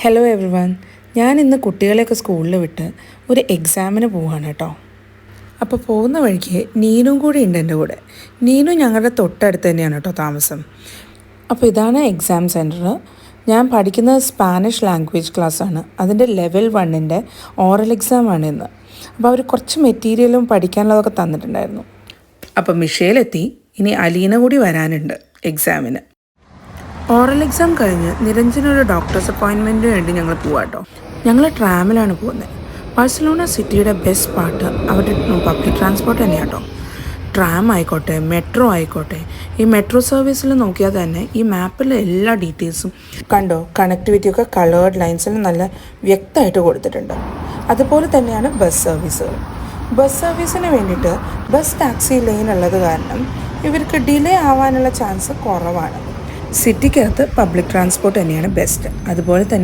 Hello every one, ഞാൻ ഇന്ന് കുട്ടികളെയൊക്കെ സ്കൂളിൽ വിട്ട് ഒരു എക്സാമിന് പോവുകയാണ് കേട്ടോ. അപ്പോൾ പോകുന്ന വഴിക്ക് നീനും കൂടി ഉണ്ട് എൻ്റെ കൂടെ. നീനു ഞങ്ങളുടെ തൊട്ടടുത്ത് തന്നെയാണ് കേട്ടോ താമസം. അപ്പോൾ ഇതാണ് എക്സാം സെൻറ്റർ. ഞാൻ പഠിക്കുന്നത് സ്പാനിഷ് ലാംഗ്വേജ് ക്ലാസ്സാണ്. അതിൻ്റെ ലെവൽ 1 ഓറൽ എക്സാമാണ് ഇന്ന്. അപ്പോൾ അവർ കുറച്ച് മെറ്റീരിയലും പഠിക്കാനുള്ളതൊക്കെ തന്നിട്ടുണ്ടായിരുന്നു. അപ്പോൾ മിഷേലെത്തി, ഇനി അലീന കൂടി വരാനുണ്ട് എക്സാമിന്. ഓറൽ എക്സാം കഴിഞ്ഞ് നിരഞ്ജനൊരു ഡോക്ടേഴ്സ് അപ്പോയിൻമെൻറ്റിന് വേണ്ടി ഞങ്ങൾ പോവാട്ടോ. ഞങ്ങൾ ട്രാമിലാണ് പോകുന്നത്. ബാഴ്സലോണ സിറ്റിയുടെ ബെസ്റ്റ് പാർട്ട് അവിടെ പബ്ലിക് ട്രാൻസ്പോർട്ട് തന്നെയാണ് കേട്ടോ. ട്രാം ആയിക്കോട്ടെ, മെട്രോ ആയിക്കോട്ടെ. ഈ മെട്രോ സർവീസിൽ നോക്കിയാൽ തന്നെ ഈ മാപ്പിലെ എല്ലാ ഡീറ്റെയിൽസും കണ്ടോ. കണക്ടിവിറ്റിയൊക്കെ കളേർഡ് ലൈൻസിൽ നല്ല വ്യക്തമായിട്ട് കൊടുത്തിട്ടുണ്ട്. അതുപോലെ തന്നെയാണ് ബസ് സർവീസുകൾ. ബസ് സർവീസിന് വേണ്ടിയിട്ട് ബസ് ടാക്സി ലൈൻ ഉള്ളത് കാരണം ഇവർക്ക് ഡിലേ ആവാനുള്ള ചാൻസ് കുറവാണ്. സിറ്റിക്കകത്ത് പബ്ലിക് ട്രാൻസ്പോർട്ട് തന്നെയാണ് ബെസ്റ്റ്. അതുപോലെ തന്നെ